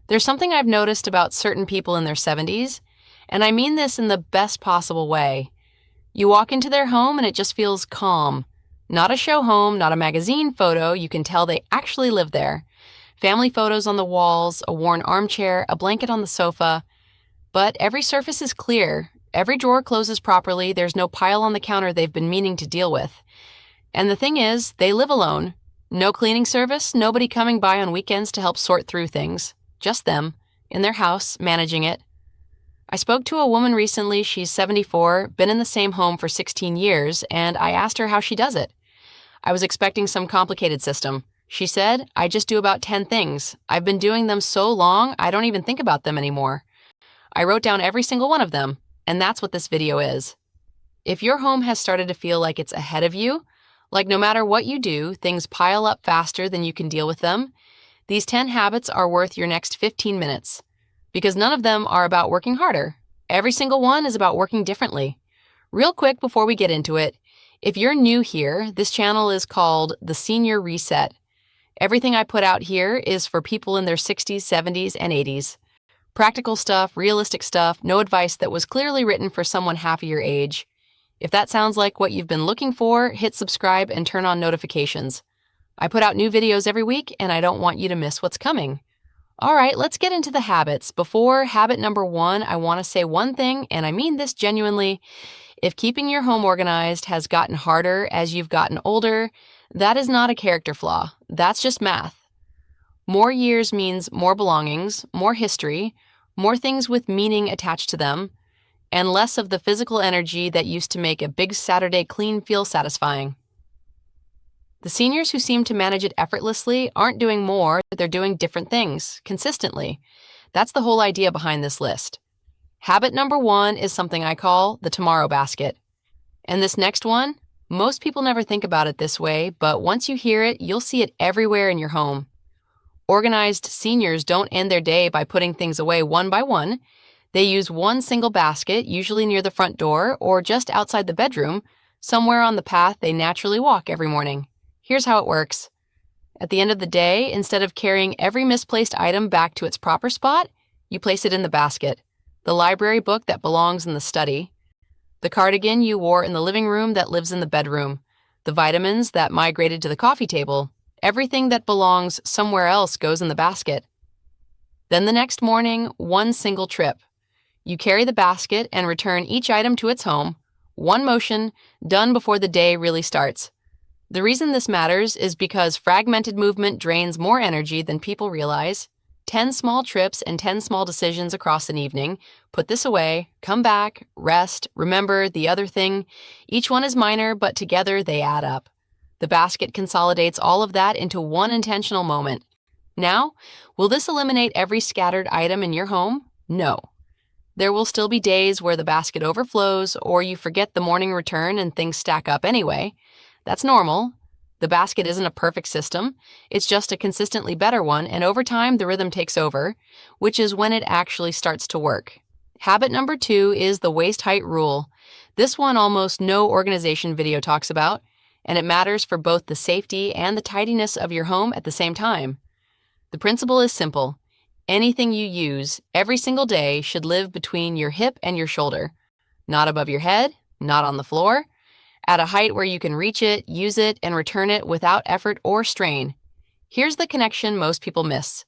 There's something I've noticed about certain people in their 70s, and I mean this in the best possible way. You walk into their home and it just feels calm. Not a show home, not a magazine photo, you can tell they actually live there. Family photos on the walls, a worn armchair, a blanket on the sofa. But every surface is clear. Every drawer closes properly. There's no pile on the counter they've been meaning to deal with. And the thing is, they live alone. No cleaning service, nobody coming by on weekends to help sort through things. Just them, in their house, managing it. I spoke to a woman recently, she's 74, been in the same home for 16 years, and I asked her how she does it. I was expecting some complicated system. She said, I just do about 10 things. I've been doing them so long, I don't even think about them anymore. I wrote down every single one of them, and that's what this video is. If your home has started to feel like it's ahead of you, like no matter what you do, things pile up faster than you can deal with them, these 10 habits are worth your next 15 minutes. Because none of them are about working harder. Every single one is about working differently. Real quick before we get into it, if you're new here, this channel is called The Senior Reset. Everything I put out here is for people in their 60s, 70s, and 80s. Practical stuff, realistic stuff, no advice that was clearly written for someone half your age. If that sounds like what you've been looking for, hit subscribe and turn on notifications. I put out new videos every week, and I don't want you to miss what's coming. All right, let's get into the habits. Before habit number 1, I want to say one thing, and I mean this genuinely. If keeping your home organized has gotten harder as you've gotten older, that is not a character flaw. That's just math. More years means more belongings, more history, more things with meaning attached to them, and less of the physical energy that used to make a big Saturday clean feel satisfying. The seniors who seem to manage it effortlessly aren't doing more, they're doing different things, consistently. That's the whole idea behind this list. Habit number 1 is something I call the tomorrow basket. And this next one, most people never think about it this way, but once you hear it, you'll see it everywhere in your home. Organized seniors don't end their day by putting things away one by one. They use one single basket, usually near the front door or just outside the bedroom, somewhere on the path they naturally walk every morning. Here's how it works. At the end of the day, instead of carrying every misplaced item back to its proper spot, you place it in the basket. The library book that belongs in the study. The cardigan you wore in the living room that lives in the bedroom. The vitamins that migrated to the coffee table. Everything that belongs somewhere else goes in the basket. Then the next morning, one single trip. You carry the basket and return each item to its home. One motion, done before the day really starts. The reason this matters is because fragmented movement drains more energy than people realize. 10 small trips and 10 small decisions across an evening. Put this away, come back, rest, remember the other thing. Each one is minor, but together they add up. The basket consolidates all of that into one intentional moment. Now, will this eliminate every scattered item in your home? No. There will still be days where the basket overflows or you forget the morning return and things stack up anyway. That's normal. The basket isn't a perfect system. It's just a consistently better one, and over time the rhythm takes over, which is when it actually starts to work. Habit number 2 is the waist height rule. This one almost no organization video talks about, and it matters for both the safety and the tidiness of your home at the same time. The principle is simple. Anything you use every single day should live between your hip and your shoulder. Not above your head, not on the floor. At a height where you can reach it, use it, and return it without effort or strain. Here's the connection most people miss.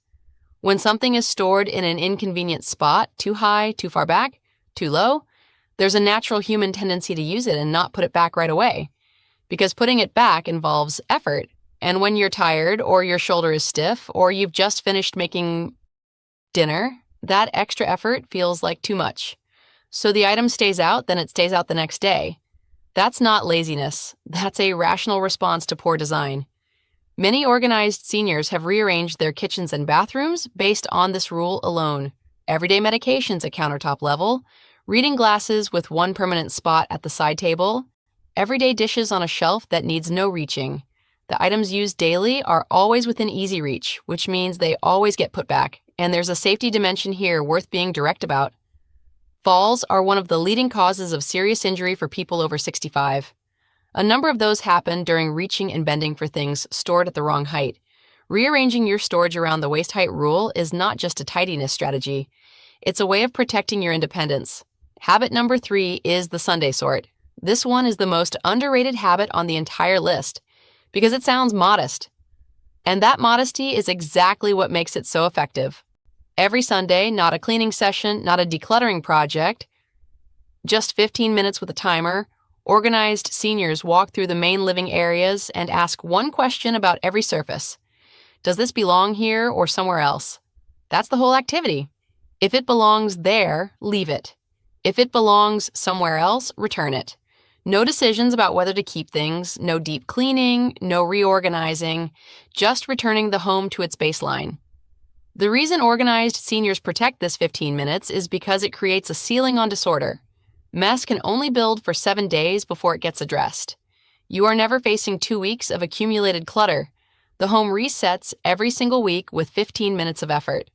When something is stored in an inconvenient spot, too high, too far back, too low, there's a natural human tendency to use it and not put it back right away. Because putting it back involves effort. And when you're tired, or your shoulder is stiff, or you've just finished making dinner, that extra effort feels like too much. So the item stays out, then it stays out the next day. That's not laziness. That's a rational response to poor design. Many organized seniors have rearranged their kitchens and bathrooms based on this rule alone. Everyday medications at countertop level, reading glasses with one permanent spot at the side table, everyday dishes on a shelf that needs no reaching. The items used daily are always within easy reach, which means they always get put back, and there's a safety dimension here worth being direct about. Falls are one of the leading causes of serious injury for people over 65. A number of those happen during reaching and bending for things stored at the wrong height. Rearranging your storage around the waist height rule is not just a tidiness strategy. It's a way of protecting your independence. Habit number 3 is the Sunday sort. This one is the most underrated habit on the entire list because it sounds modest. And that modesty is exactly what makes it so effective. Every Sunday, not a cleaning session, not a decluttering project, just 15 minutes with a timer, organized seniors walk through the main living areas and ask one question about every surface. Does this belong here or somewhere else? That's the whole activity. If it belongs there, leave it. If it belongs somewhere else, return it. No decisions about whether to keep things, no deep cleaning, no reorganizing, just returning the home to its baseline. The reason organized seniors protect this 15 minutes is because it creates a ceiling on disorder. Mess can only build for 7 days before it gets addressed. You are never facing 2 weeks of accumulated clutter. The home resets every single week with 15 minutes of effort.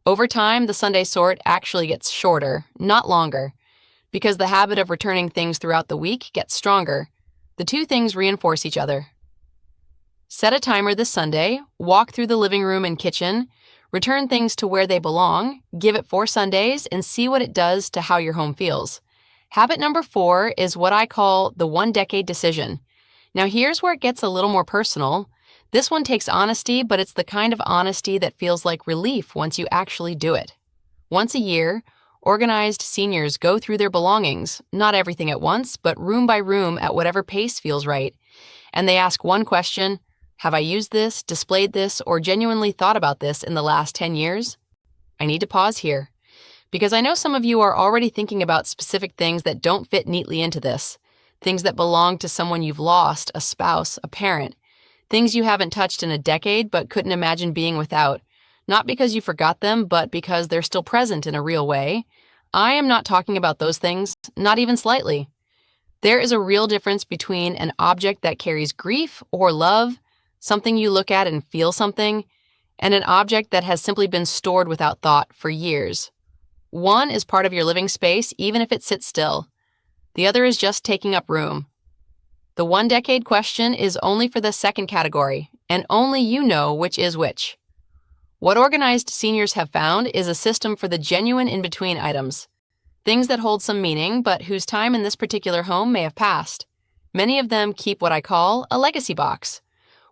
Over time, the Sunday sort actually gets shorter, not longer, because the habit of returning things throughout the week gets stronger. The two things reinforce each other. Set a timer this Sunday, walk through the living room and kitchen, return things to where they belong, give it 4 Sundays, and see what it does to how your home feels. Habit number 4 is what I call the 1-decade decision. Now here's where it gets a little more personal. This one takes honesty, but it's the kind of honesty that feels like relief once you actually do it. Once a year, organized seniors go through their belongings, not everything at once, but room by room at whatever pace feels right. And they ask one question: have I used this, displayed this, or genuinely thought about this in the last 10 years? I need to pause here, because I know some of you are already thinking about specific things that don't fit neatly into this, things that belong to someone you've lost, a spouse, a parent, things you haven't touched in a decade but couldn't imagine being without, not because you forgot them, but because they're still present in a real way. I am not talking about those things, not even slightly. There is a real difference between an object that carries grief or love, something you look at and feel something, and an object that has simply been stored without thought for years. One is part of your living space, even if it sits still. The other is just taking up room. The 1-decade question is only for the second category, and only you know which is which. What organized seniors have found is a system for the genuine in-between items, things that hold some meaning but whose time in this particular home may have passed. Many of them keep what I call a legacy box,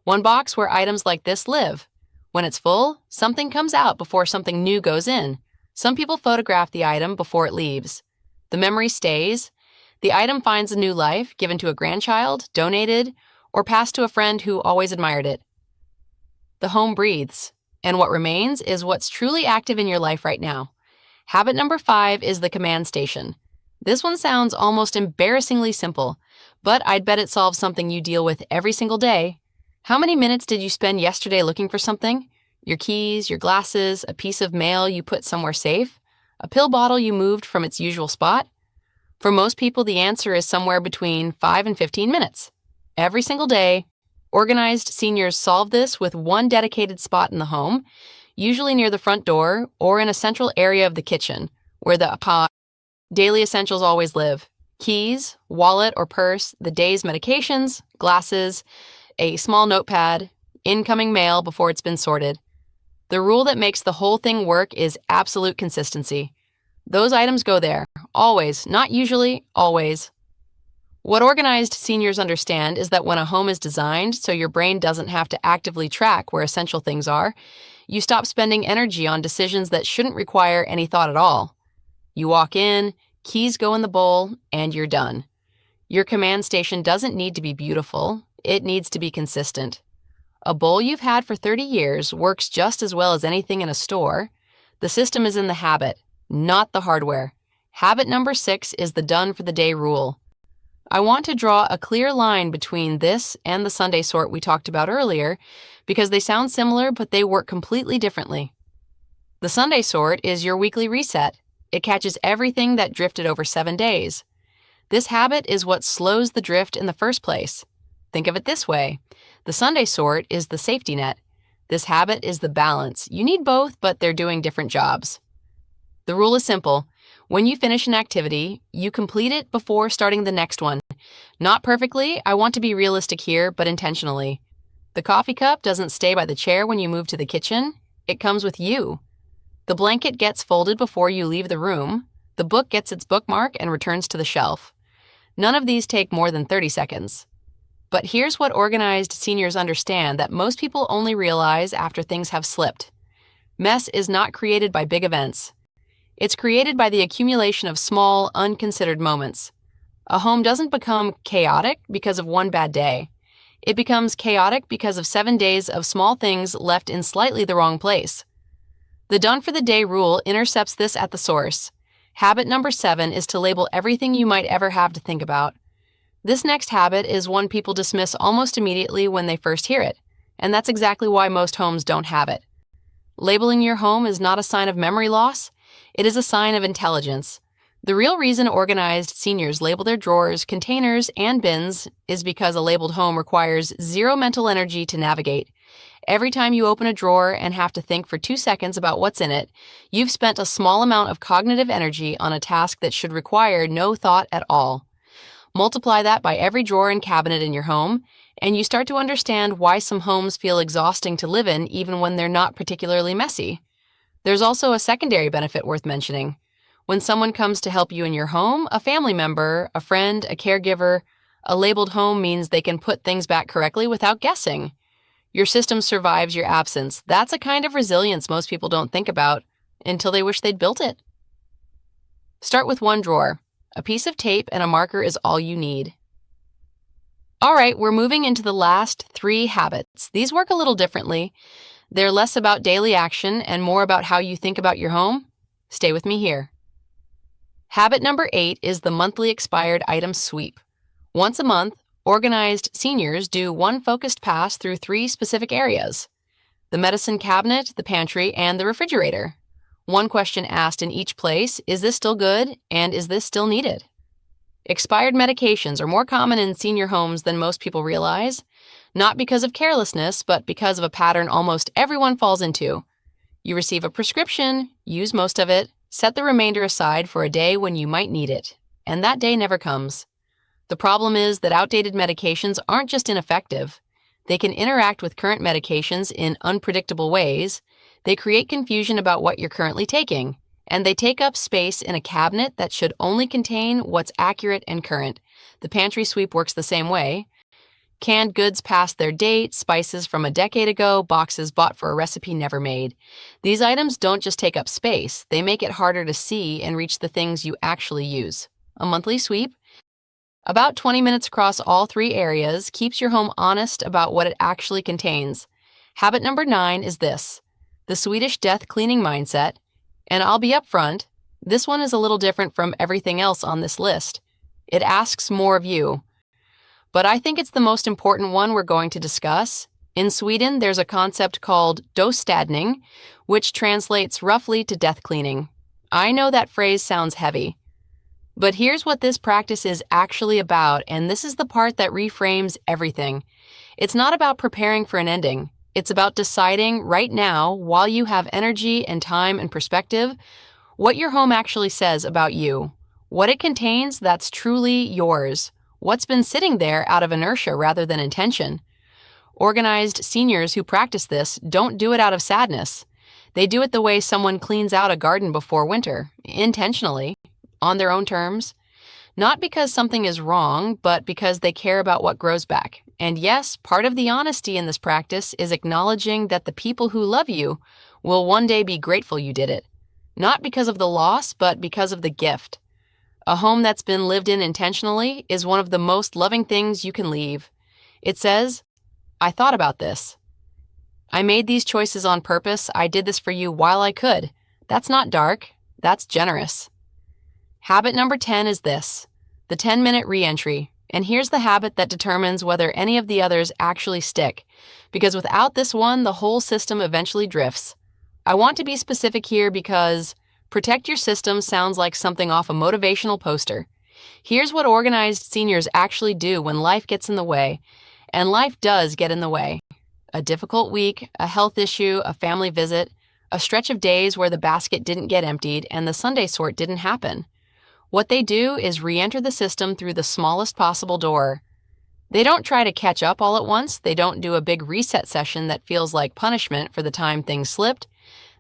one box where items like this live. When it's full, something comes out before something new goes in. Some people photograph the item before it leaves. The memory stays. The item finds a new life, given to a grandchild, donated, or passed to a friend who always admired it. The home breathes, and what remains is what's truly active in your life right now. Habit number 5 is the command station. This one sounds almost embarrassingly simple, but I'd bet it solves something you deal with every single day. How many minutes did you spend yesterday looking for something? Your keys, your glasses, a piece of mail you put somewhere safe, a pill bottle you moved from its usual spot? For most people, the answer is somewhere between 5 and 15 minutes. Every single day, organized seniors solve this with one dedicated spot in the home, usually near the front door or in a central area of the kitchen, where the daily essentials always live. Keys, wallet or purse, the day's medications, glasses, a small notepad, incoming mail before it's been sorted. The rule that makes the whole thing work is absolute consistency. Those items go there, always, not usually, always. What organized seniors understand is that when a home is designed so your brain doesn't have to actively track where essential things are, you stop spending energy on decisions that shouldn't require any thought at all. You walk in, keys go in the bowl, and you're done. Your command station doesn't need to be beautiful, it needs to be consistent. A bowl you've had for 30 years works just as well as anything in a store. The system is in the habit, not the hardware. Habit number 6 is the done for the day rule. I want to draw a clear line between this and the Sunday sort we talked about earlier because they sound similar but they work completely differently. The Sunday sort is your weekly reset. It catches everything that drifted over 7 days. This habit is what slows the drift in the first place. Think of it this way. The Sunday sort is the safety net. This habit is the balance. You need both, but they're doing different jobs. The rule is simple. When you finish an activity, you complete it before starting the next one. Not perfectly, I want to be realistic here, but intentionally. The coffee cup doesn't stay by the chair when you move to the kitchen. It comes with you. The blanket gets folded before you leave the room. The book gets its bookmark and returns to the shelf. None of these take more than 30 seconds. But here's what organized seniors understand that most people only realize after things have slipped. Mess is not created by big events. It's created by the accumulation of small, unconsidered moments. A home doesn't become chaotic because of one bad day. It becomes chaotic because of 7 days of small things left in slightly the wrong place. The done for the day rule intercepts this at the source. Habit number 7 is to label everything you might ever have to think about. This next habit is one people dismiss almost immediately when they first hear it, and that's exactly why most homes don't have it. Labeling your home is not a sign of memory loss, it is a sign of intelligence. The real reason organized seniors label their drawers, containers, and bins is because a labeled home requires zero mental energy to navigate. Every time you open a drawer and have to think for 2 seconds about what's in it, you've spent a small amount of cognitive energy on a task that should require no thought at all. Multiply that by every drawer and cabinet in your home, and you start to understand why some homes feel exhausting to live in even when they're not particularly messy. There's also a secondary benefit worth mentioning. When someone comes to help you in your home, a family member, a friend, a caregiver, a labeled home means they can put things back correctly without guessing. Your system survives your absence. That's a kind of resilience most people don't think about until they wish they'd built it. Start with one drawer. A piece of tape and a marker is all you need. All right, we're moving into the last 3 habits. These work a little differently. They're less about daily action and more about how you think about your home. Stay with me here. Habit number 8 is the monthly expired item sweep. Once a month, organized seniors do one focused pass through 3 specific areas: the medicine cabinet, the pantry, and the refrigerator. One question asked in each place: is this still good, and is this still needed? Expired medications are more common in senior homes than most people realize, not because of carelessness, but because of a pattern almost everyone falls into. You receive a prescription, use most of it, set the remainder aside for a day when you might need it, and that day never comes. The problem is that outdated medications aren't just ineffective. They can interact with current medications in unpredictable ways. They create confusion about what you're currently taking, and they take up space in a cabinet that should only contain what's accurate and current. The pantry sweep works the same way. Canned goods past their date, spices from a decade ago, boxes bought for a recipe never made. These items don't just take up space, they make it harder to see and reach the things you actually use. A monthly sweep, about 20 minutes across all 3 areas, keeps your home honest about what it actually contains. Habit number 9 is this: the Swedish death cleaning mindset. And I'll be upfront, this one is a little different from everything else on this list. It asks more of you. But I think it's the most important one we're going to discuss. In Sweden, there's a concept called dödsstädning, which translates roughly to death cleaning. I know that phrase sounds heavy. But here's what this practice is actually about, and this is the part that reframes everything. It's not about preparing for an ending. It's about deciding right now, while you have energy and time and perspective, what your home actually says about you. What it contains that's truly yours. What's been sitting there out of inertia rather than intention. Organized seniors who practice this don't do it out of sadness. They do it the way someone cleans out a garden before winter, intentionally, on their own terms. Not because something is wrong, but because they care about what grows back. And yes, part of the honesty in this practice is acknowledging that the people who love you will one day be grateful you did it. Not because of the loss, but because of the gift. A home that's been lived in intentionally is one of the most loving things you can leave. It says, I thought about this. I made these choices on purpose. I did this for you while I could. That's not dark. That's generous. Habit number 10 is this: the 10-minute re-entry. And here's the habit that determines whether any of the others actually stick, because without this one, the whole system eventually drifts. I want to be specific here because protect your system sounds like something off a motivational poster. Here's what organized seniors actually do when life gets in the way, and life does get in the way. A difficult week, a health issue, a family visit, a stretch of days where the basket didn't get emptied and the Sunday sort didn't happen. What they do is re-enter the system through the smallest possible door. They don't try to catch up all at once. They don't do a big reset session that feels like punishment for the time things slipped.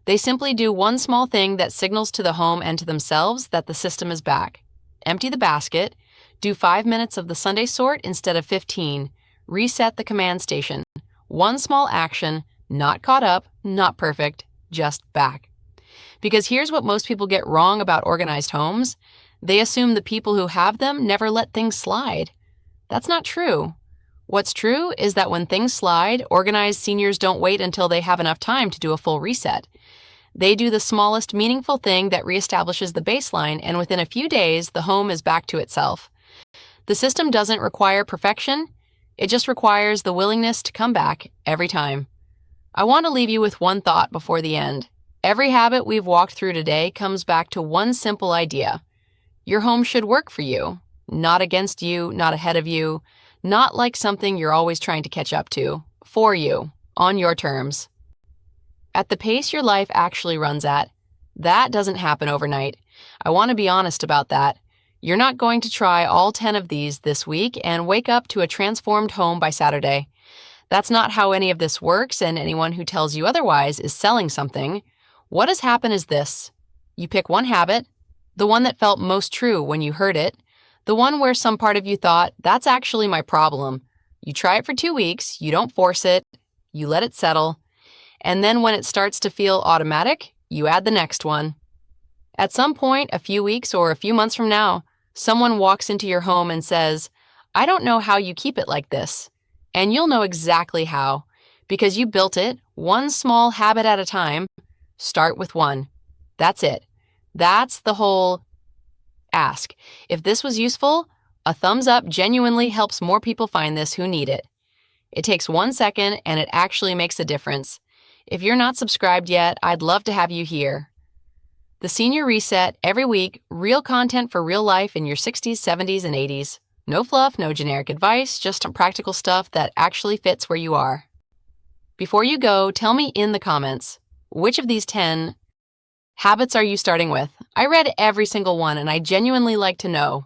They simply do one small thing that signals to the home and to themselves that the system is back. Empty the basket, do 5 minutes of the Sunday sort instead of 15, reset the command station. One small action, not caught up, not perfect, just back. Because here's what most people get wrong about organized homes. They assume the people who have them never let things slide. That's not true. What's true is that when things slide, organized seniors don't wait until they have enough time to do a full reset. They do the smallest meaningful thing that reestablishes the baseline, and within a few days, the home is back to itself. The system doesn't require perfection. It just requires the willingness to come back every time. I want to leave you with one thought before the end. Every habit we've walked through today comes back to one simple idea. Your home should work for you, not against you, not ahead of you, not like something you're always trying to catch up to, for you, on your terms. At the pace your life actually runs at, that doesn't happen overnight. I want to be honest about that. You're not going to try all 10 of these this week and wake up to a transformed home by Saturday. That's not how any of this works, and anyone who tells you otherwise is selling something. What has happened is this. You pick one habit, the one that felt most true when you heard it, the one where some part of you thought, that's actually my problem. You try it for 2 weeks, you don't force it, you let it settle, and then when it starts to feel automatic, you add the next one. At some point, a few weeks or a few months from now, someone walks into your home and says, I don't know how you keep it like this. And you'll know exactly how, because you built it one small habit at a time. Start with one. That's it. That's the whole ask. If this was useful, a thumbs up genuinely helps more people find this who need it. It takes 1 second and it actually makes a difference. If you're not subscribed yet, I'd love to have you here. The Senior Reset, every week, real content for real life in your 60s, 70s, and 80s. No fluff, no generic advice, just practical stuff that actually fits where you are. Before you go, tell me in the comments, which of these 10 habits are you starting with? I read every single one and I genuinely like to know.